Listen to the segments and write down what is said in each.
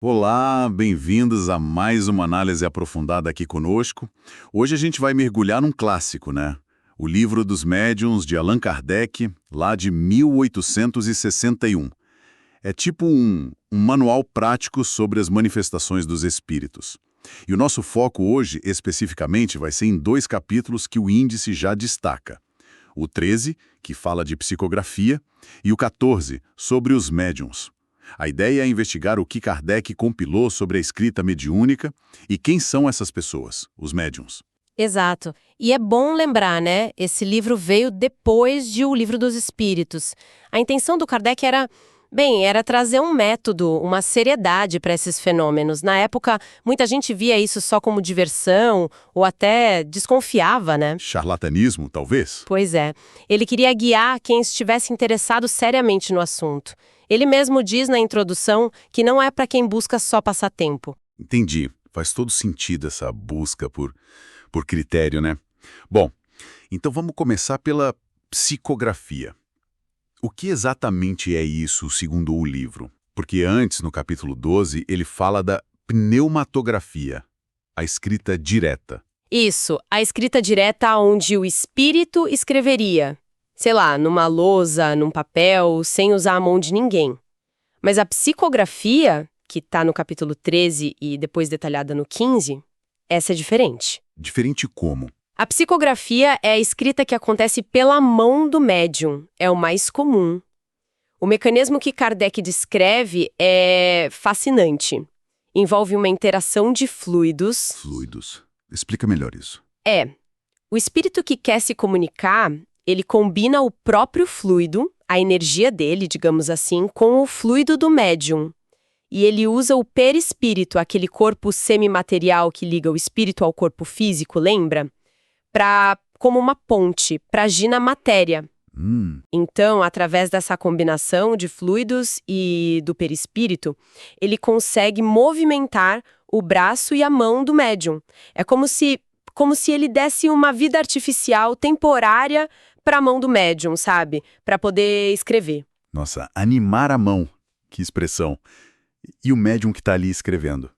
Olá, bem-vindos a mais uma análise aprofundada aqui conosco. Hoje a gente vai mergulhar num clássico, né? O Livro dos Médiuns, de Allan Kardec, lá de 1861. É tipo um manual prático sobre as manifestações dos espíritos. E o nosso foco hoje, especificamente, vai ser em dois capítulos que o índice já destaca. O 13, que fala de psicografia, e o 14, sobre os médiuns. A ideia é investigar o que Kardec compilou sobre a escrita mediúnica e quem são essas pessoas, os médiuns. Exato. E é bom lembrar, né? Esse livro veio depois de O Livro dos Espíritos. A intenção do Kardec era trazer um método, uma seriedade para esses fenômenos. Na época, muita gente via isso só como diversão ou até desconfiava, né? Charlatanismo, talvez? Pois é. Ele queria guiar quem estivesse interessado seriamente no assunto. Ele mesmo diz na introdução que não é para quem busca só passar tempo. Entendi. Faz todo sentido essa busca por critério, né? Bom, então vamos começar pela psicografia. O que exatamente é isso, segundo o livro? Porque antes, no capítulo 12, ele fala da pneumatografia, a escrita direta. Isso, a escrita direta onde o espírito escreveria. Sei lá, numa lousa, num papel, sem usar a mão de ninguém. Mas a psicografia, que está no capítulo 13 e depois detalhada no 15, essa é diferente. Diferente como? A psicografia é a escrita que acontece pela mão do médium, é o mais comum. O mecanismo que Kardec descreve é fascinante. Envolve uma interação de fluidos. Fluidos. Explica melhor isso. O espírito que quer se comunicar, ele combina o próprio fluido, a energia dele, digamos assim, com o fluido do médium. E ele usa o perispírito, aquele corpo semimaterial que liga o espírito ao corpo físico, lembra? Como uma ponte, para agir na matéria. Então, através dessa combinação de fluidos e do perispírito, ele consegue movimentar o braço e a mão do médium. É como se ele desse uma vida artificial temporária para a mão do médium, sabe? Para poder escrever. Nossa, animar a mão. Que expressão. E o médium que está ali escrevendo?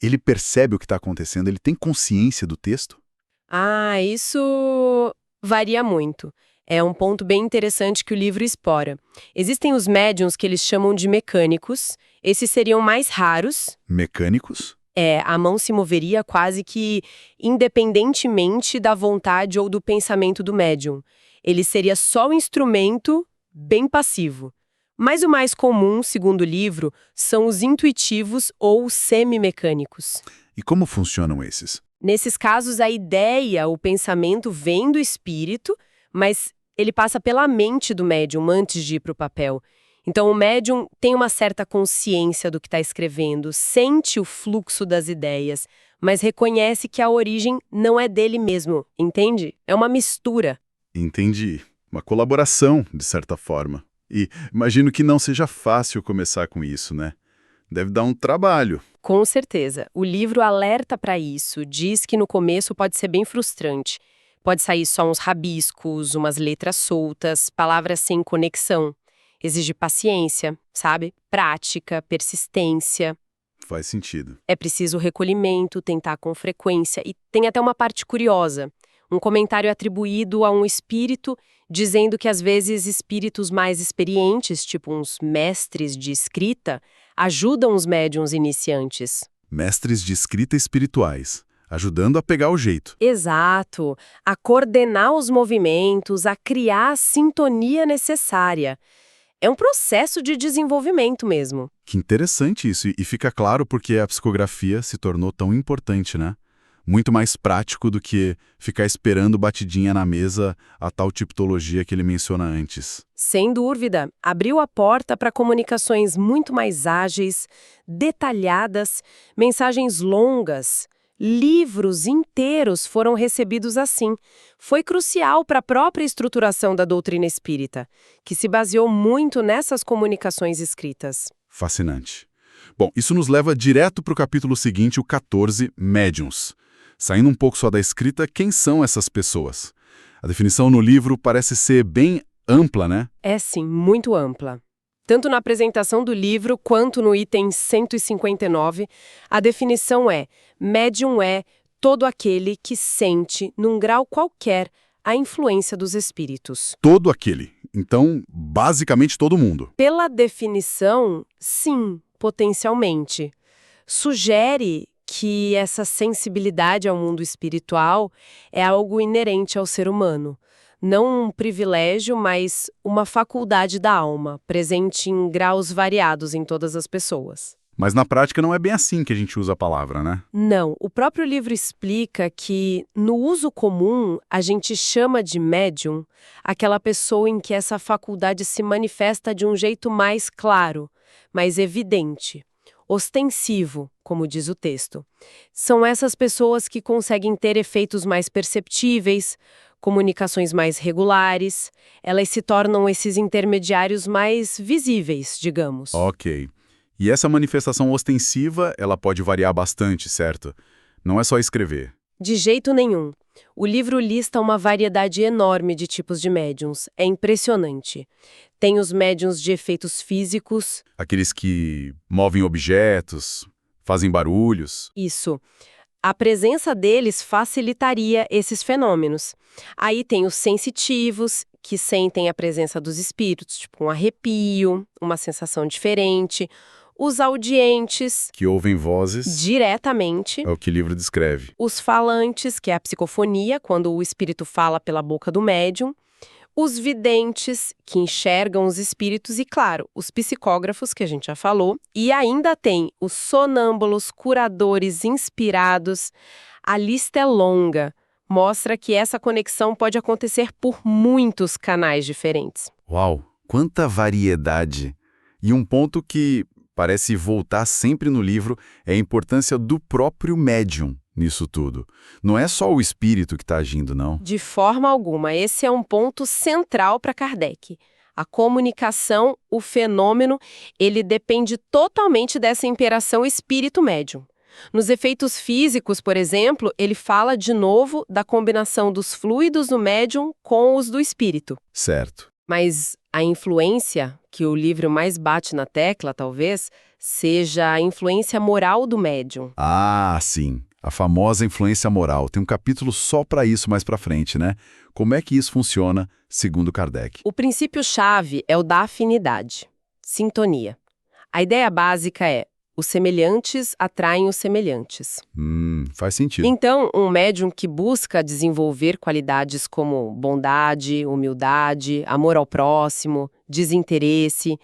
Ele percebe o que está acontecendo? Ele tem consciência do texto? Isso varia muito. É um ponto bem interessante que o livro explora. Existem os médiums que eles chamam de mecânicos. Esses seriam mais raros. Mecânicos? A mão se moveria quase que independentemente da vontade ou do pensamento do médium. Ele seria só um instrumento bem passivo. Mas o mais comum, segundo o livro, são os intuitivos ou semimecânicos. E como funcionam esses? Nesses casos, a ideia, o pensamento vem do espírito, mas ele passa pela mente do médium antes de ir para o papel. Então, o médium tem uma certa consciência do que está escrevendo, sente o fluxo das ideias, mas reconhece que a origem não é dele mesmo, entende? É uma mistura. Entendi. Uma colaboração, de certa forma. E imagino que não seja fácil começar com isso, né? Deve dar um trabalho. Com certeza. O livro alerta para isso, diz que no começo pode ser bem frustrante. Pode sair só uns rabiscos, umas letras soltas, palavras sem conexão. Exige paciência, sabe? Prática, persistência. Faz sentido. É preciso recolhimento, tentar com frequência. E tem até uma parte curiosa. Um comentário atribuído a um espírito, dizendo que às vezes espíritos mais experientes, tipo uns mestres de escrita, ajudam os médiuns iniciantes. Mestres de escrita espirituais, ajudando a pegar o jeito. Exato. A coordenar os movimentos, a criar a sintonia necessária. É um processo de desenvolvimento mesmo. Que interessante isso, e fica claro porque a psicografia se tornou tão importante, né? Muito mais prático do que ficar esperando batidinha na mesa a tal tipologia que ele menciona antes. Sem dúvida, abriu a porta para comunicações muito mais ágeis, detalhadas, mensagens longas. Livros inteiros foram recebidos assim. Foi crucial para a própria estruturação da doutrina espírita, que se baseou muito nessas comunicações escritas. Fascinante. Bom, isso nos leva direto para o capítulo seguinte, o 14, Médiuns. Saindo um pouco só da escrita, quem são essas pessoas? A definição no livro parece ser bem ampla, né? É sim, muito ampla. Tanto na apresentação do livro quanto no item 159, a definição é: médium é todo aquele que sente, num grau qualquer, a influência dos espíritos. Todo aquele. Então, basicamente todo mundo. Pela definição, sim, potencialmente. Sugere que essa sensibilidade ao mundo espiritual é algo inerente ao ser humano. Não um privilégio, mas uma faculdade da alma, presente em graus variados em todas as pessoas. Mas na prática não é bem assim que a gente usa a palavra, né? Não, o próprio livro explica que, no uso comum, a gente chama de médium aquela pessoa em que essa faculdade se manifesta de um jeito mais claro, mais evidente, ostensivo, como diz o texto. São essas pessoas que conseguem ter efeitos mais perceptíveis, comunicações mais regulares, elas se tornam esses intermediários mais visíveis, digamos. Ok. E essa manifestação ostensiva, ela pode variar bastante, certo? Não é só escrever. De jeito nenhum. O livro lista uma variedade enorme de tipos de médiums. É impressionante. Tem os médiums de efeitos físicos. Aqueles que movem objetos, fazem barulhos. Isso. A presença deles facilitaria esses fenômenos. Aí tem os sensitivos, que sentem a presença dos espíritos, tipo um arrepio, uma sensação diferente. Os audientes, Que ouvem vozes. diretamente. É o que o livro descreve. Os falantes, que é a psicofonia, quando o espírito fala pela boca do médium. Os videntes, que enxergam os espíritos, e, claro, os psicógrafos, que a gente já falou. E ainda tem os sonâmbulos, curadores inspirados. A lista é longa. Mostra que essa conexão pode acontecer por muitos canais diferentes. Uau, quanta variedade! E um ponto que parece voltar sempre no livro é a importância do próprio médium nisso tudo. Não é só o espírito que está agindo, não. De forma alguma, esse é um ponto central para Kardec. A comunicação, o fenômeno, ele depende totalmente dessa interação espírito-médium. Nos efeitos físicos, por exemplo, ele fala de novo da combinação dos fluidos do médium com os do espírito. Certo. Mas a influência, que o livro mais bate na tecla, talvez, seja a influência moral do médium. Ah, sim. A famosa influência moral. Tem um capítulo só para isso mais para frente, né? Como é que isso funciona, segundo Kardec? O princípio-chave é o da afinidade, sintonia. A ideia básica é: os semelhantes atraem os semelhantes. Faz sentido. Então, um médium que busca desenvolver qualidades como bondade, humildade, amor ao próximo, desinteresse,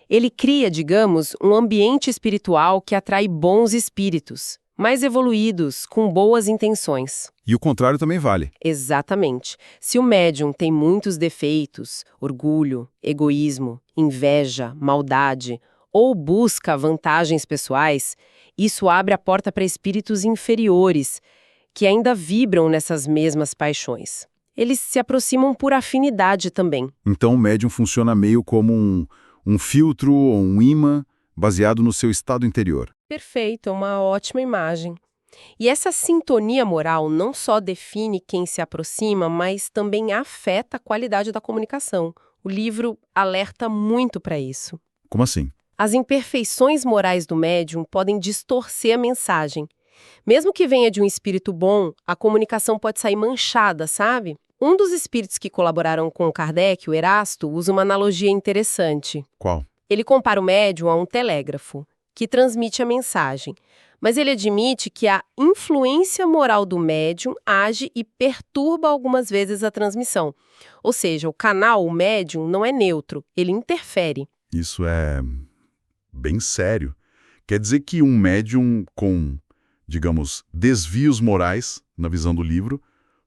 ele cria, digamos, um ambiente espiritual que atrai bons espíritos, mais evoluídos, com boas intenções. E o contrário também vale. Exatamente. Se o médium tem muitos defeitos, orgulho, egoísmo, inveja, maldade, ou busca vantagens pessoais, isso abre a porta para espíritos inferiores, que ainda vibram nessas mesmas paixões. Eles se aproximam por afinidade também. Então o médium funciona meio como um filtro ou um imã baseado no seu estado interior. Perfeito, uma ótima imagem. E essa sintonia moral não só define quem se aproxima, mas também afeta a qualidade da comunicação. O livro alerta muito para isso. Como assim? As imperfeições morais do médium podem distorcer a mensagem. Mesmo que venha de um espírito bom, a comunicação pode sair manchada, sabe? Um dos espíritos que colaboraram com Kardec, o Erasto, usa uma analogia interessante. Qual? Ele compara o médium a um telégrafo, que transmite a mensagem. Mas ele admite que a influência moral do médium age e perturba algumas vezes a transmissão. Ou seja, o canal, o médium, não é neutro, ele interfere. Isso é bem sério. Quer dizer que um médium com, digamos, desvios morais, na visão do livro,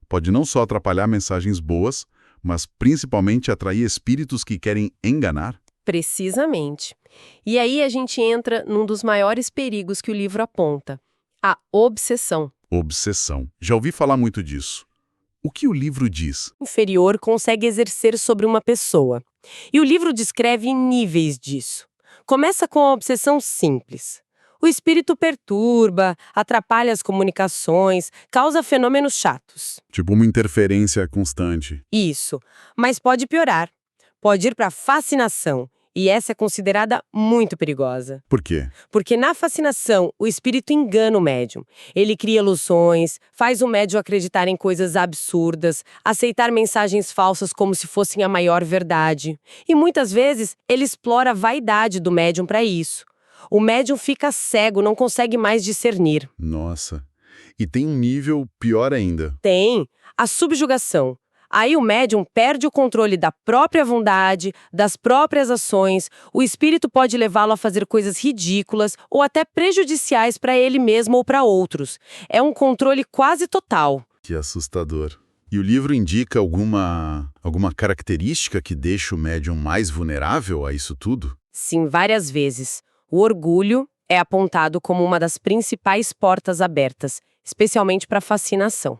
pode não só atrapalhar mensagens boas, mas principalmente atrair espíritos que querem enganar? Precisamente. E aí a gente entra num dos maiores perigos que o livro aponta: a obsessão. Obsessão. Já ouvi falar muito disso. O que o livro diz? Inferior consegue exercer sobre uma pessoa. E o livro descreve níveis disso. Começa com a obsessão simples. O espírito perturba, atrapalha as comunicações, causa fenômenos chatos. Tipo uma interferência constante. Isso. Mas pode piorar. Pode ir para fascinação, E essa é considerada muito perigosa. Por quê? Porque na fascinação, o espírito engana o médium. Ele cria ilusões, faz o médium acreditar em coisas absurdas, aceitar mensagens falsas como se fossem a maior verdade. E muitas vezes, ele explora a vaidade do médium para isso. O médium fica cego, não consegue mais discernir. Nossa. E tem um nível pior ainda. Tem a subjugação. Aí o médium perde o controle da própria vontade, das próprias ações, o espírito pode levá-lo a fazer coisas ridículas ou até prejudiciais para ele mesmo ou para outros. É um controle quase total. Que assustador. E o livro indica alguma característica que deixa o médium mais vulnerável a isso tudo? Sim, várias vezes. O orgulho é apontado como uma das principais portas abertas, especialmente para a fascinação.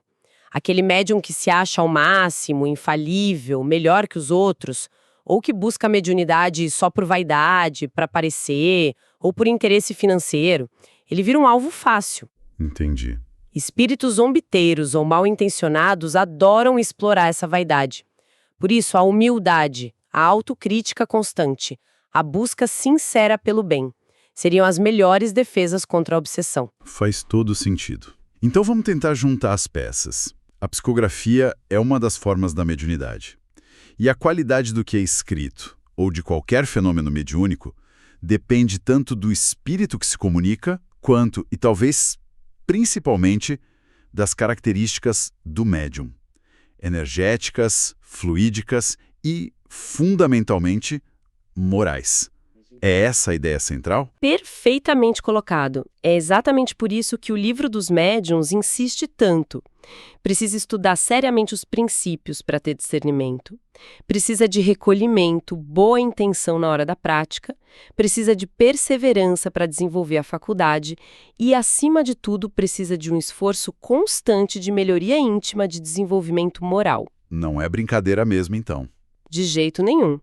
Aquele médium que se acha ao máximo, infalível, melhor que os outros, ou que busca a mediunidade só por vaidade, para aparecer, ou por interesse financeiro, ele vira um alvo fácil. Entendi. Espíritos zombeteiros ou mal-intencionados adoram explorar essa vaidade. Por isso, a humildade, a autocrítica constante, a busca sincera pelo bem, seriam as melhores defesas contra a obsessão. Faz todo sentido. Então vamos tentar juntar as peças. A psicografia é uma das formas da mediunidade. E a qualidade do que é escrito, ou de qualquer fenômeno mediúnico, depende tanto do espírito que se comunica, quanto, e talvez principalmente, das características do médium. Energéticas, fluídicas e, fundamentalmente, morais. É essa a ideia central? Perfeitamente colocado. É exatamente por isso que o livro dos médiuns insiste tanto. Precisa estudar seriamente os princípios para ter discernimento. Precisa de recolhimento, boa intenção na hora da prática. Precisa de perseverança para desenvolver a faculdade. E, acima de tudo, precisa de um esforço constante de melhoria íntima de desenvolvimento moral. Não é brincadeira mesmo, então. De jeito nenhum.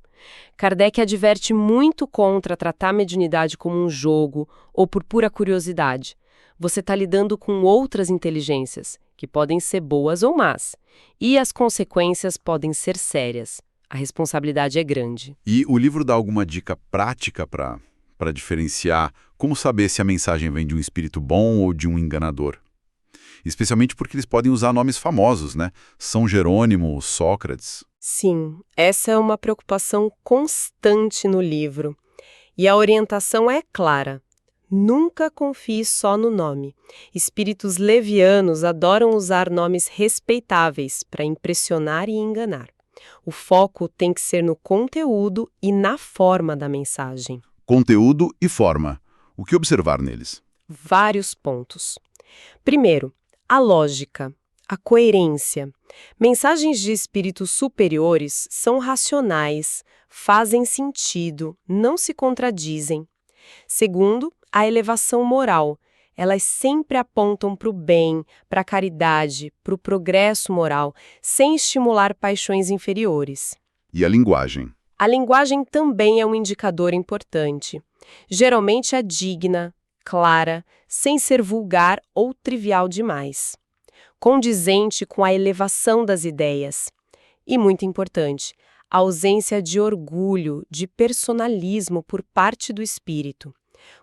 Kardec adverte muito contra tratar a mediunidade como um jogo ou por pura curiosidade. Você está lidando com outras inteligências, que podem ser boas ou más. E as consequências podem ser sérias. A responsabilidade é grande. E o livro dá alguma dica prática para diferenciar como saber se a mensagem vem de um espírito bom ou de um enganador? Especialmente porque eles podem usar nomes famosos, né? São Jerônimo, Sócrates. Sim, essa é uma preocupação constante no livro. E a orientação é clara. Nunca confie só no nome. Espíritos levianos adoram usar nomes respeitáveis para impressionar e enganar. O foco tem que ser no conteúdo e na forma da mensagem. Conteúdo e forma. O que observar neles? Vários pontos. Primeiro, a lógica, a coerência. Mensagens de espíritos superiores são racionais, fazem sentido, não se contradizem. Segundo, a elevação moral. Elas sempre apontam para o bem, para a caridade, para o progresso moral, sem estimular paixões inferiores. E a linguagem? A linguagem também é um indicador importante. Geralmente é digna, clara, sem ser vulgar ou trivial demais. Condizente com a elevação das ideias. E, muito importante, a ausência de orgulho, de personalismo por parte do espírito.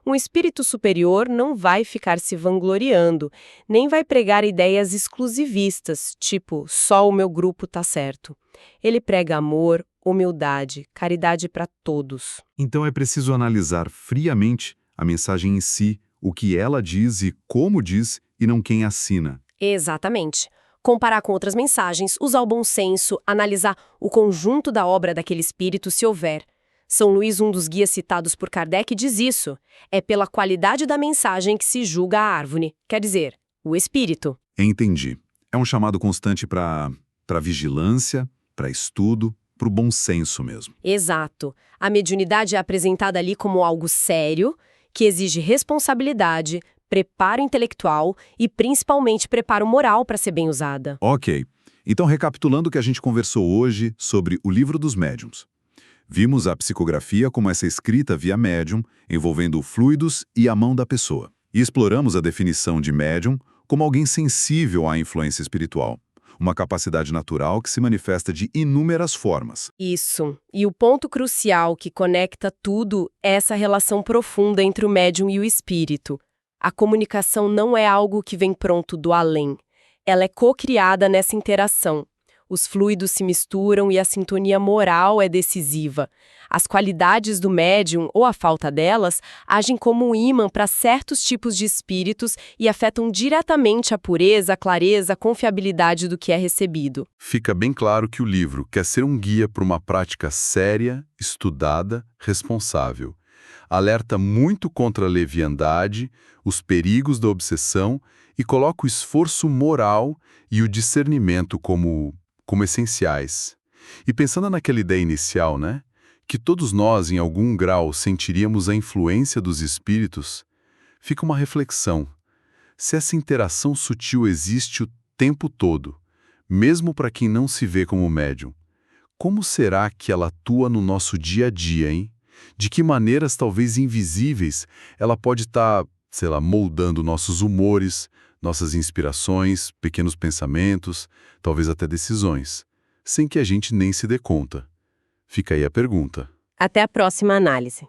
Um espírito superior não vai ficar se vangloriando, nem vai pregar ideias exclusivistas, tipo, só o meu grupo tá certo. Ele prega amor, humildade, caridade para todos. Então é preciso analisar friamente a mensagem em si, o que ela diz e como diz, e não quem assina. Exatamente. Comparar com outras mensagens, usar o bom senso, analisar o conjunto da obra daquele espírito se houver. São Luís, um dos guias citados por Kardec, diz isso. É pela qualidade da mensagem que se julga a árvore, quer dizer, o espírito. Entendi. É um chamado constante para vigilância, para estudo, para o bom senso mesmo. Exato. A mediunidade é apresentada ali como algo sério, que exige responsabilidade, preparo intelectual e principalmente preparo moral para ser bem usada. Ok. Então, recapitulando o que a gente conversou hoje sobre o Livro dos Médiuns. Vimos a psicografia como essa escrita via médium, envolvendo fluidos e a mão da pessoa. E exploramos a definição de médium como alguém sensível à influência espiritual. uma capacidade natural que se manifesta de inúmeras formas. Isso. E o ponto crucial que conecta tudo é essa relação profunda entre o médium e o espírito. A comunicação não é algo que vem pronto do além. Ela é co-criada nessa interação. Os fluidos se misturam e a sintonia moral é decisiva. As qualidades do médium, ou a falta delas, agem como um ímã para certos tipos de espíritos e afetam diretamente a pureza, a clareza, a confiabilidade do que é recebido. Fica bem claro que o livro quer ser um guia para uma prática séria, estudada, responsável. Alerta muito contra a leviandade, os perigos da obsessão e coloca o esforço moral e o discernimento como essenciais. E pensando naquela ideia inicial, né? Que todos nós, em algum grau, sentiríamos a influência dos espíritos, fica uma reflexão. Se essa interação sutil existe o tempo todo, mesmo para quem não se vê como médium, como será que ela atua no nosso dia a dia, hein? De que maneiras, talvez invisíveis, ela pode estar, moldando nossos humores, nossas inspirações, pequenos pensamentos, talvez até decisões, sem que a gente nem se dê conta? Fica aí a pergunta. Até a próxima análise.